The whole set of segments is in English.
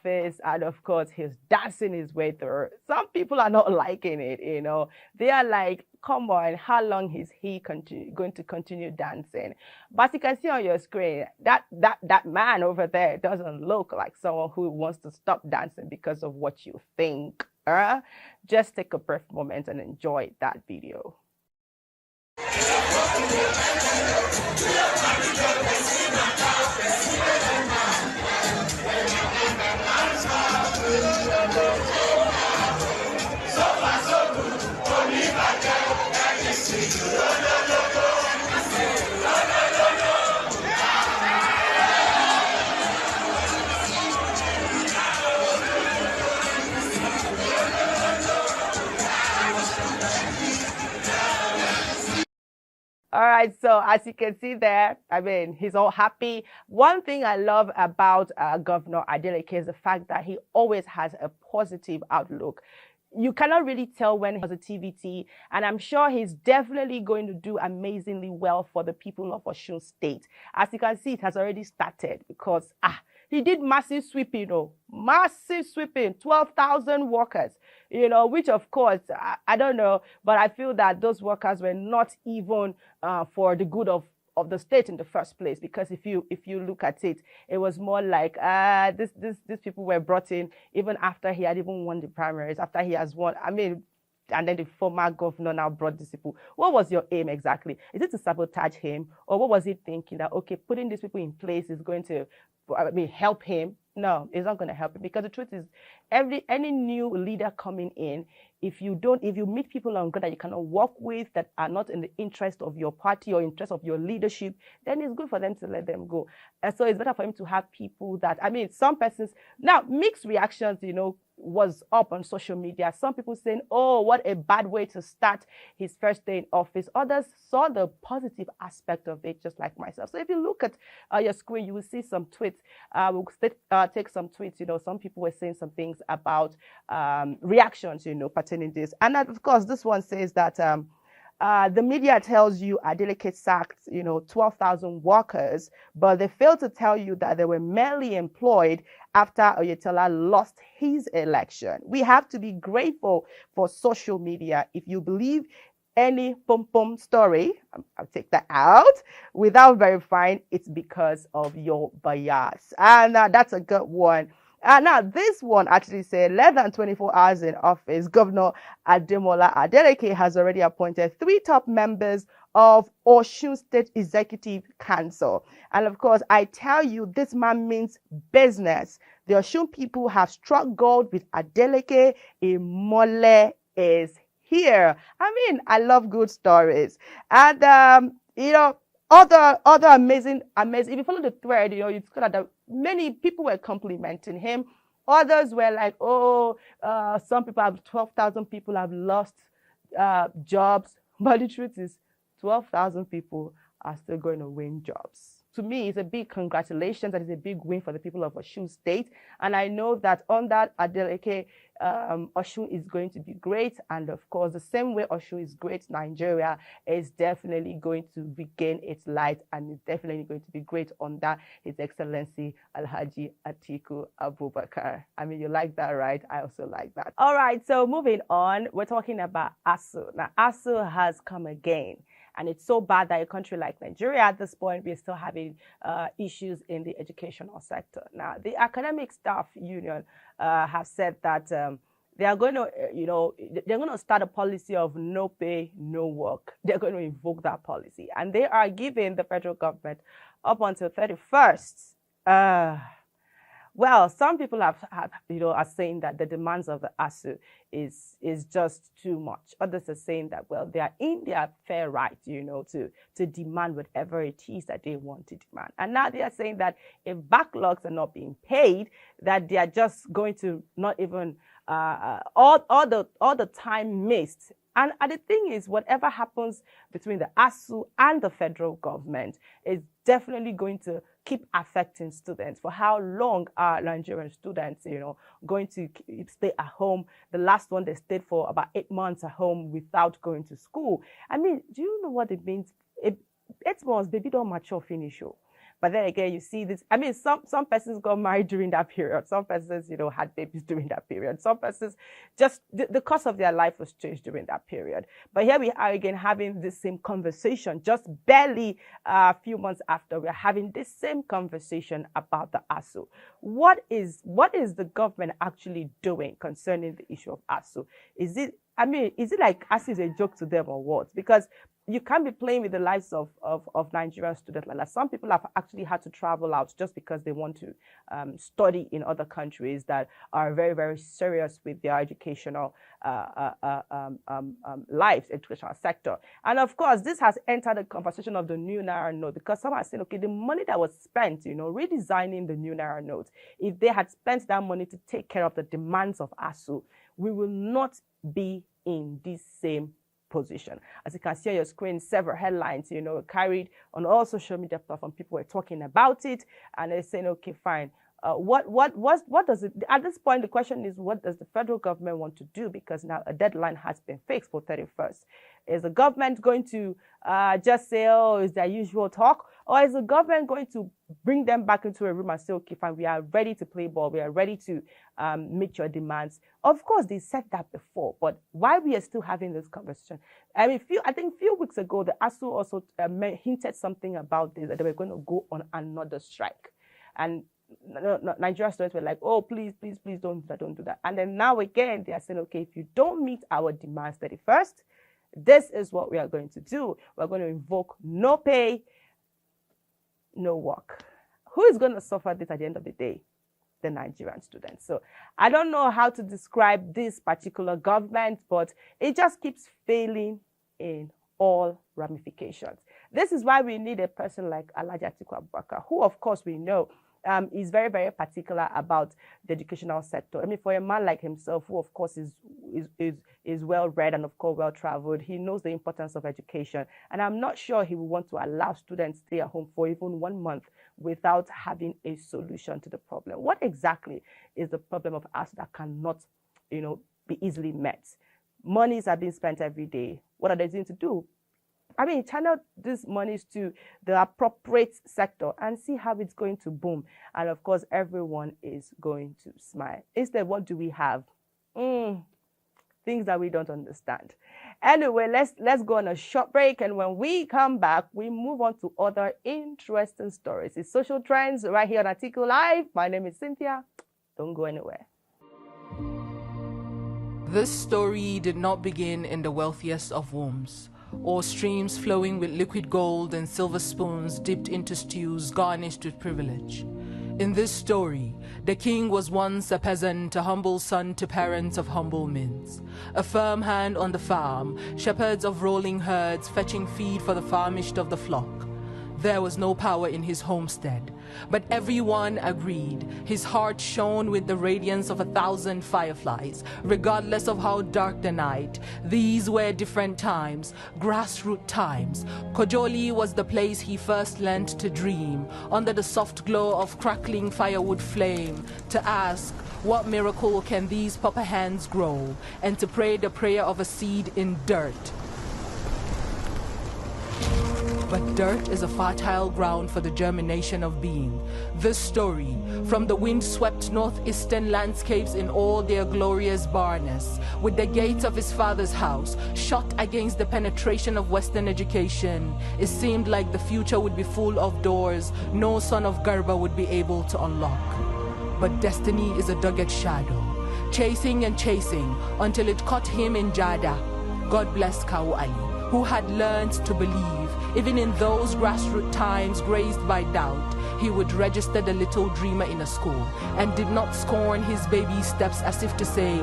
office, and of course, he's dancing his way through. Some people are not liking it, They are like, come on, how long is he going to continue dancing? But you can see on your screen, that man over there doesn't look like someone who wants to stop dancing because of what you think. Just take a brief moment and enjoy that video. All right, so as you can see there, I mean, he's all happy. One thing I love about Governor Adeleke is the fact that he always has a positive outlook. You cannot really tell when positivity, and I'm sure he's definitely going to do amazingly well for the people of Osun State. As you can see, it has already started because he did massive sweeping, massive sweeping, 12,000 workers, which of course, I don't know, but I feel that those workers were not even for the good of the state in the first place, because if you look at it, it was more like these people were brought in even after he had even won the primaries, after he has won. I mean, and then the former governor now brought these people. What was your aim exactly? Is it to sabotage him, or what was he thinking that okay, putting these people in place is going to, help him? No, it's not going to help him, because the truth is, any new leader coming in, if you meet people on ground that you cannot work with, that are not in the interest of your party or interest of your leadership, then it's good for them to let them go. And so it's better for him to have people that, some persons, now mixed reactions, was up on social media. Some people saying, oh, what a bad way to start his first day in office. Others saw the positive aspect of it, just like myself. So if you look at your screen, you will see some tweets. We'll take some tweets. Some people were saying some things about reactions, pertaining this. And of course, this one says that the media tells you Adeleke sacked, 12,000 workers, but they failed to tell you that they were merely employed after Oyetola lost his election. We have to be grateful for social media. If you believe any pom-pom story, I'll take that out, without verifying, it's because of your bias. And that's a good one. Now, this one actually said, less than 24 hours in office, Governor Ademola Adeleke has already appointed 3 top members of Osun State Executive Council. And of course, I tell you, this man means business. The Osun people have struck gold with Adeleke. Imole is here. I love good stories. And, other amazing. If you follow the thread, you see that many people were complimenting him. Others were like, some people 12,000 people have lost jobs. But the truth is, 12,000 people are still going to win jobs. To me, it's a big congratulations, and it's a big win for the people of Osun State. And I know that under Adeleke, Osun is going to be great. And of course, the same way Osun is great, Nigeria is definitely going to regain its light, and it's definitely going to be great under His Excellency Alhaji Atiku Abubakar. You like that, right? I also like that. All right, so moving on, we're talking about ASU. Now, ASU has come again. And it's so bad that a country like Nigeria at this point, we're still having issues in the educational sector. Now, the Academic Staff Union have said that they are going to, they're going to start a policy of no pay, no work. They're going to invoke that policy. And they are giving the federal government up until 31st. Well, some people are saying that the demands of the ASU is just too much. Others are saying that, well, they are in their fair right, to demand whatever it is that they want to demand. And now they are saying that if backlogs are not being paid, that they are just going to not even all the time missed. And the thing is, whatever happens between the ASU and the federal government is definitely going to keep affecting students. For how long are Nigerian students, going to stay at home? The last one, they stayed for about 8 months at home without going to school. Do you know what it means? 8 months, baby don't mature finish. But then again, you see this. I mean, some persons got married during that period. Some persons, had babies during that period. Some persons just the course of their life was changed during that period. But here we are again having this same conversation, just barely a few months after we're having this same conversation about the ASU. What is the government actually doing concerning the issue of ASU? Is it like ASU is a joke to them or what? Because you can't be playing with the lives of Nigerian students like that. Some people have actually had to travel out just because they want to study in other countries that are very, very serious with their educational lives, educational sector. And of course, this has entered the conversation of the new Naira note, because some are saying, okay, the money that was spent, redesigning the new Naira note, if they had spent that money to take care of the demands of ASU, we will not be in this same position. As you can see on your screen, several headlines, carried on all social media platforms. People were talking about it, and they're saying, okay, fine. What does it, at this point, the question is, what does the federal government want to do? Because now a deadline has been fixed for 31st. Is the government going to just say, oh, is their usual talk? Or is the government going to bring them back into a room and say, okay, fine, we are ready to play ball. We are ready to meet your demands? Of course, they said that before, but why we are still having this conversation? I mean, I think a few weeks ago, the ASU also hinted something about this, that they were going to go on another strike. And Nigerian students were like, oh, please, please, please don't do that. And then now again, they are saying, okay, if you don't meet our demands 31st, this is what we are going to do. We're going to invoke no pay, no work. Who is going to suffer this at the end of the day? The Nigerian students. So I don't know how to describe this particular government, but it just keeps failing in all ramifications. This is why we need a person like Alhaji Atiku Abubakar, who of course we know is very, very particular about the educational sector. I mean, for a man like himself, who of course is well-read and of course well-traveled, he knows the importance of education. And I'm not sure he will want to allow students to stay at home for even 1 month without having a solution to the problem. What exactly is the problem of us that cannot, be easily met? Monies are being spent every day. What are they going to do? I mean, channel these monies to the appropriate sector and see how it's going to boom. And of course, everyone is going to smile. Instead, what do we have? Things that we don't understand. Anyway, let's go on a short break. And when we come back, we move on to other interesting stories. It's social trends right here on AtikuLive. My name is Cynthia. Don't go anywhere. This story did not begin in the wealthiest of homes, or streams flowing with liquid gold and silver spoons dipped into stews garnished with privilege. In this story, the king was once a peasant, a humble son to parents of humble means. A firm hand on the farm, shepherds of rolling herds fetching feed for the famished of the flock. There was no power in his homestead, but everyone agreed. His heart shone with the radiance of 1,000 fireflies, regardless of how dark the night. These were different times, grassroots times. Kojoli was the place he first learned to dream, under the soft glow of crackling firewood flame, to ask, what miracle can these proper hands grow, and to pray the prayer of a seed in dirt. But dirt is a fertile ground for the germination of being. This story, from the wind-swept northeastern landscapes in all their glorious barrenness, with the gates of his father's house shut against the penetration of Western education, it seemed like the future would be full of doors no son of Garba would be able to unlock. But destiny is a dogged shadow, chasing and chasing until it caught him in Jada. God bless Kawu Ali, who had learned to believe. Even in those grassroots times grazed by doubt, he would register the little dreamer in a school and did not scorn his baby steps as if to say,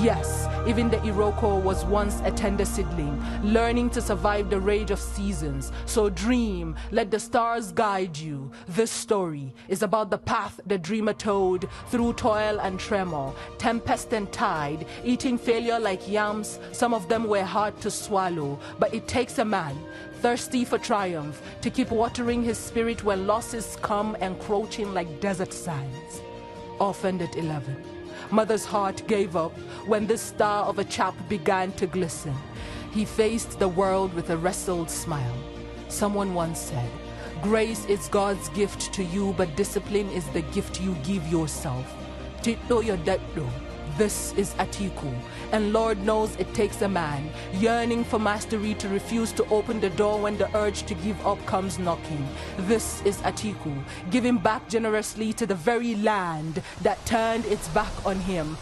yes, even the Iroko was once a tender seedling, learning to survive the rage of seasons. So dream, let the stars guide you. This story is about the path the dreamer towed through toil and tremor, tempest and tide, eating failure like yams. Some of them were hard to swallow, but it takes a man thirsty for triumph to keep watering his spirit when losses come encroaching like desert sands. Orphaned at 11, mother's heart gave up when the star of a chap began to glisten. He faced the world with a wrestled smile. Someone once said, Grace is God's gift to you, but discipline is the gift you give yourself. Tito your daddo. This is Atiku, and Lord knows it takes a man yearning for mastery to refuse to open the door when the urge to give up comes knocking. This is Atiku, giving back generously to the very land that turned its back on him.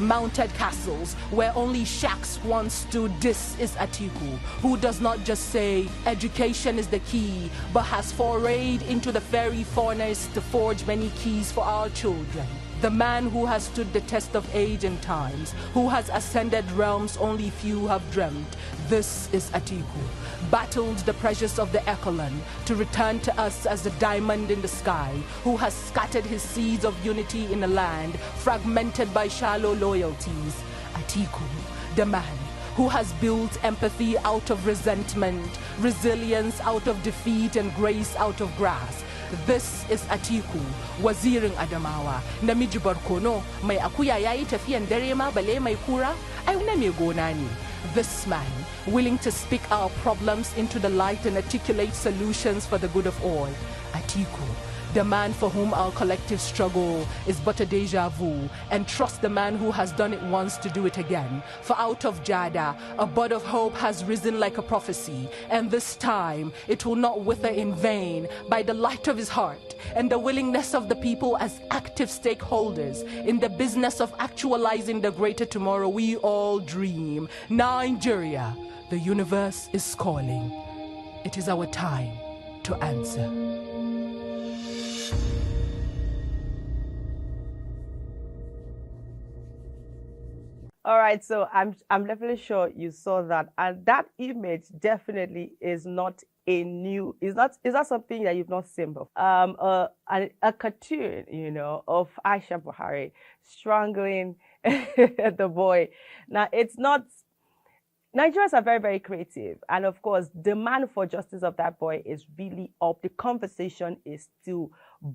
Mounted castles where only shacks once stood. This is Atiku, who does not just say education is the key, but has forayed into the fairy furnace to forge many keys for our children. The man who has stood the test of age and times, who has ascended realms only few have dreamt. This is Atiku, battled the pressures of the Echelon to return to us as the diamond in the sky, who has scattered his seeds of unity in a land fragmented by shallow loyalties. Atiku, the man who has built empathy out of resentment, resilience out of defeat, and grace out of grass. This is Atiku, wazirin Adamawa, namiji barkono, mai akuya yayi tafiyan dare ma bale mai kura, ai na me gona ne. This man, willing to speak our problems into the light and articulate solutions for the good of all. Atiku, the man for whom our collective struggle is but a deja vu, and trust the man who has done it once to do it again. For out of Jada, a bud of hope has risen like a prophecy, and this time it will not wither in vain. By the light of his heart and the willingness of the people as active stakeholders in the business of actualizing the greater tomorrow we all dream. Nigeria, the universe is calling. It is our time to answer. All right, so I'm definitely sure you saw that, and that image definitely is not it's not something that you've not seen before. A cartoon, of Aisha Buhari strangling the boy. Now it's not. Nigerians are very, very creative, and of course, demand for justice of that boy is really up. The conversation is still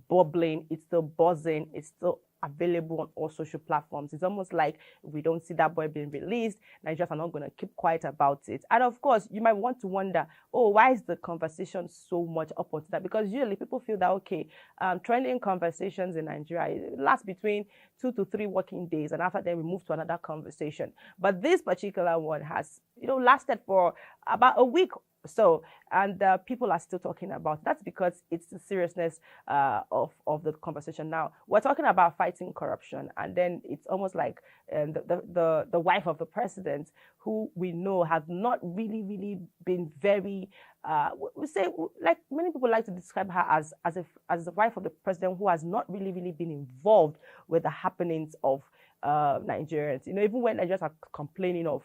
bubbling, it's still buzzing, it's still available on all social platforms. It's almost like if we don't see that boy being released, Nigerians are not going to keep quiet about it. And of course, you might want to wonder, oh, why is the conversation so much up onto that? Because usually people feel that, okay, trending conversations in Nigeria last between 2 to 3 working days, and after that we move to another conversation. But this particular one has, lasted for about a week. So, and people are still talking about it. That's because it's the seriousness of the conversation. Now we're talking about fighting corruption, and then it's almost like the wife of the president, who we know has not really been very we say, like many people like to describe her as the wife of the president, who has not really been involved with the happenings of Nigerians. Even when Nigerians are complaining of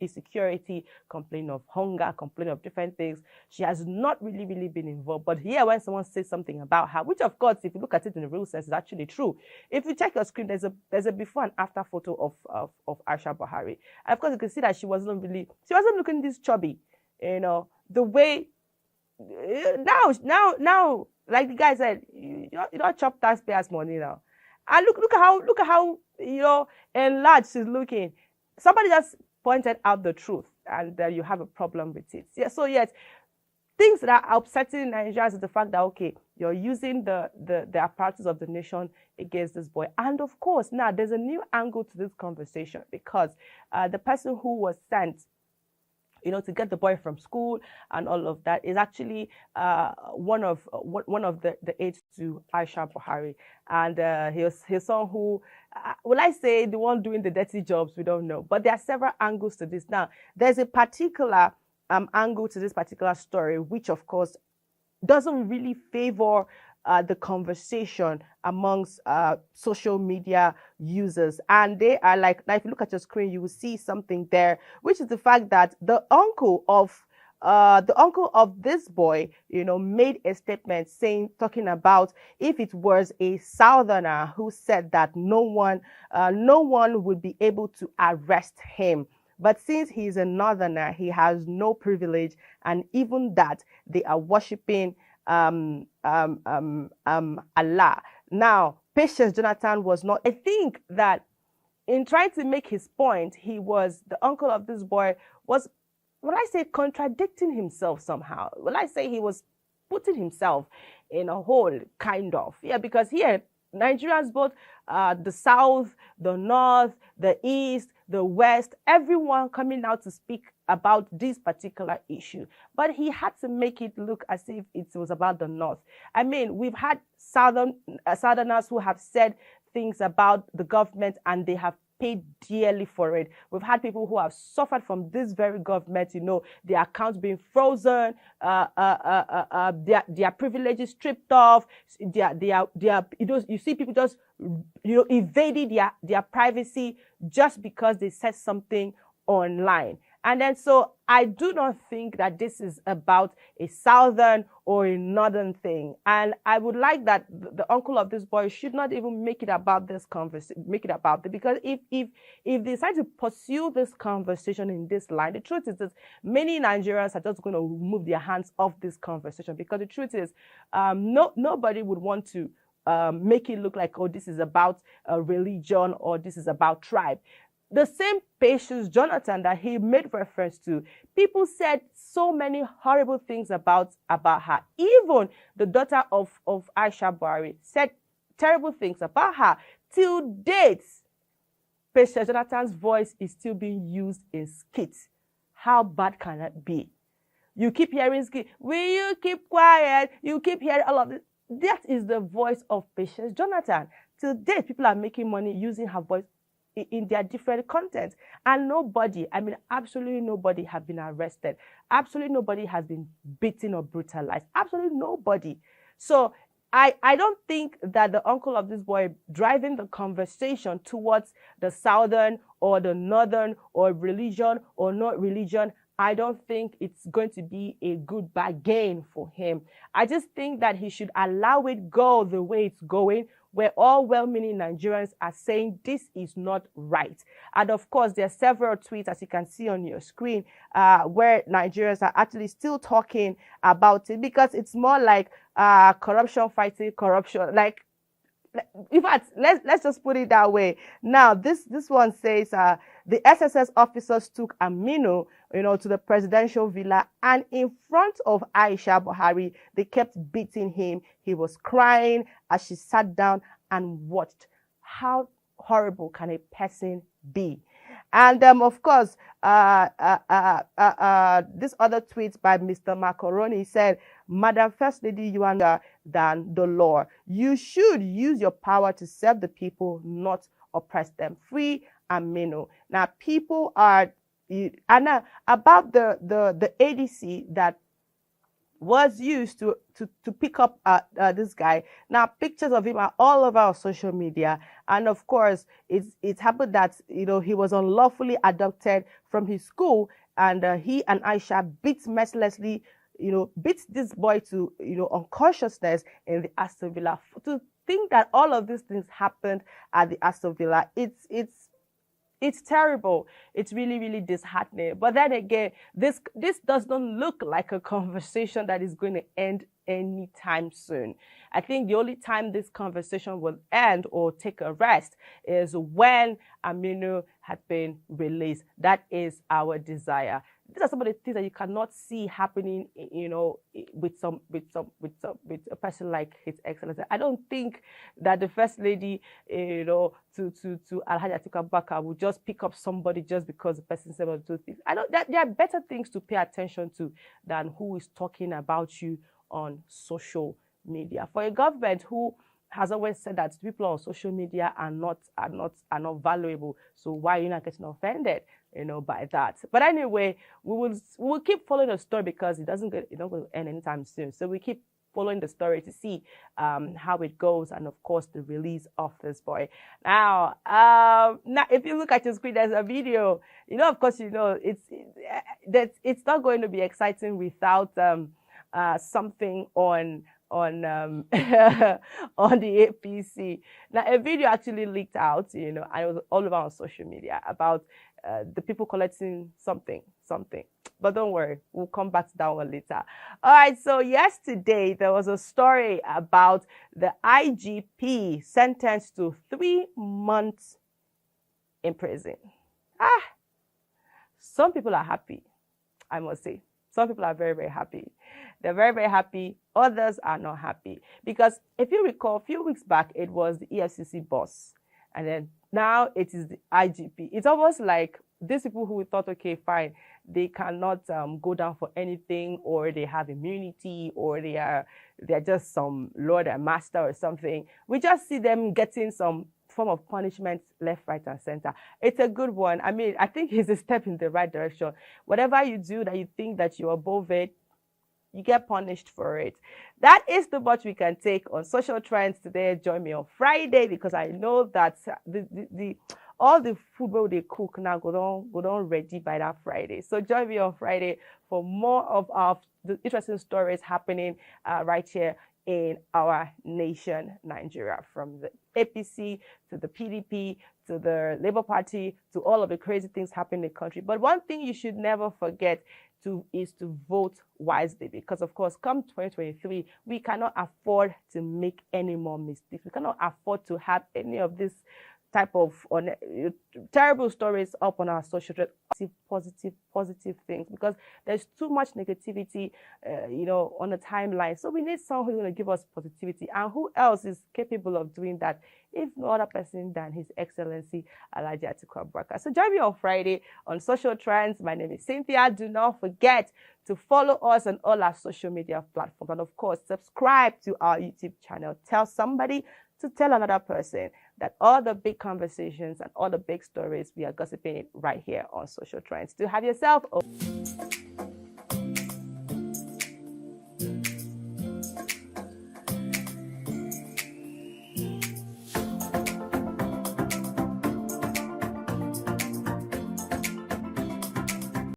insecurity, complaining of hunger, complaining of different things, she has not really been involved. But here, when someone says something about her, which of course, if you look at it in the real sense, is actually true. If you check your screen, there's a before and after photo of Aisha Buhari. And of course, you can see that she wasn't looking this chubby. The way now, like the guy said, you don't chop taxpayers' money now. And look at how enlarged she's looking. Somebody just pointed out the truth, and you have a problem with it. Yeah, so yes, things that are upsetting Nigerians is the fact that, okay, you're using the apparatus of the nation against this boy. And of course, now there's a new angle to this conversation, because the person who was sent to get the boy from school and all of that is actually one of the aides to Aisha Buhari, and his son who, will I say the one doing the dirty jobs? We don't know, but there are several angles to this. Now, there's a particular angle to this particular story, which of course doesn't really favor the conversation amongst social media users. And they are like, now if you look at your screen, you will see something there, which is the fact that the uncle of this boy, made a statement talking about if it was a southerner who said that no one would be able to arrest him. But since he's a northerner, he has no privilege, and even that they are worshiping Allah. Now, Patience Jonathan was not. I think that in trying to make his point, the uncle of this boy was will I say, contradicting himself somehow? Will I say he was putting himself in a hole, kind of? Yeah, because here, Nigerians, both the South, the North, the East, the West, everyone coming out to speak about this particular issue. But he had to make it look as if it was about the North. I mean, we've had Southerners who have said things about the government and they have paid dearly for it. We've had people who have suffered from this very government, their accounts being frozen, their privileges stripped off, you see people just, evading their privacy just because they said something online. And then so I do not think that this is about a southern or a northern thing. And I would like that the uncle of this boy should not even make it about this conversation, because if they decide to pursue this conversation in this line, the truth is that many Nigerians are just going to remove their hands off this conversation, because the truth is nobody would want to make it look like, oh, this is about a religion or this is about tribe. The same Patience Jonathan that he made reference to, people said so many horrible things about her. Even the daughter of Aisha Buhari said terrible things about her. Till date, Patience Jonathan's voice is still being used in skits. How bad can that be? You keep hearing skits. Will you keep quiet? You keep hearing all of this. That is the voice of Patience Jonathan. Till date, people are making money using her voice in their different content, and nobody, absolutely nobody have been arrested. Absolutely nobody has been beaten or brutalized. Absolutely nobody. So I don't think that the uncle of this boy driving the conversation towards the southern or the northern or religion or not religion, I don't think it's going to be a good bargain for him. I just think that he should allow it go the way it's going, where all well-meaning Nigerians are saying this is not right. And of course, there are several tweets, as you can see on your screen, where Nigerians are actually still talking about it, because it's more like corruption fighting corruption. Like, in fact, let's just put it that way. Now, this one says the SSS officers took Aminu, to the presidential villa, and in front of Aisha Buhari, they kept beating him. He was crying as she sat down and watched. How horrible can a person be? And of course, this other tweet by Mr. Macaroni said, Madam First Lady, you are than the law. You should use your power to serve the people, not oppress them. Free Aminu. Now, people are, and about the ADC that was used to pick up this guy. Now, pictures of him are all over our social media. And of course, it's happened that, he was unlawfully adopted from his school, and he and Aisha beat mercilessly, beat this boy to, unconsciousness in the Aston Villa. To think that all of these things happened at the Aston Villa, it's terrible. It's really, really disheartening. But then again, this does not look like a conversation that is going to end anytime soon. I think the only time this conversation will end or take a rest is when Aminu had been released. That is our desire. These are some of the things that you cannot see happening, with a person like His Excellency. I don't think that the First Lady, to Alhaji Atiku Abubakar will just pick up somebody just because the person said one or two things. There are better things to pay attention to than who is talking about you on social media. For a government who has always said that people on social media are not valuable, so why are you not getting offended, by that? But anyway, we will keep following the story, because it doesn't going to end anytime soon. So we keep following the story to see how it goes, and of course the release of this boy. Now if you look at your screen, there's a video. Of course, it's not going to be exciting without something on on the APC. Now, a video actually leaked out, and it was all over on social media about the people collecting something. But don't worry, we'll come back to that one later. All right, so yesterday there was a story about the IGP sentenced to 3 months in prison. Some people are happy. I must say. Some people are very, very happy. They're very, very happy. Others are not happy. Because if you recall, a few weeks back, it was the EFCC boss. And then now it is the IGP. It's almost like these people who we thought, okay, fine, they cannot go down for anything, or they have immunity, or they're just some lord and master or something. We just see them getting some form of punishment left, right, and center. It's a good one. I mean, I think it's a step in the right direction. Whatever you do that you think that you're above it, you get punished for it. That is the much we can take on social trends today. Join me on Friday, because I know that all the food where they cook now go on ready by that Friday. So join me on Friday for more of the interesting stories happening right here in our nation, Nigeria, from the APC to the PDP to the Labour Party to all of the crazy things happening in the country. But one thing you should never forget is to vote wisely, because of course, come 2023, we cannot afford to make any more mistakes. We cannot afford to have any of this type of terrible stories up on our social positive things, because there's too much negativity on the timeline. So we need someone who's going to give us positivity, and who else is capable of doing that if no other person than His Excellency Alhaji Atiku Abubakar. So join me on Friday on Social Trends. My name is Cynthia. Do not forget to follow us on all our social media platforms, and of course subscribe to our YouTube channel. Tell somebody to tell another person that all the big conversations and all the big stories we are gossiping right here on Social Trends. To have yourself a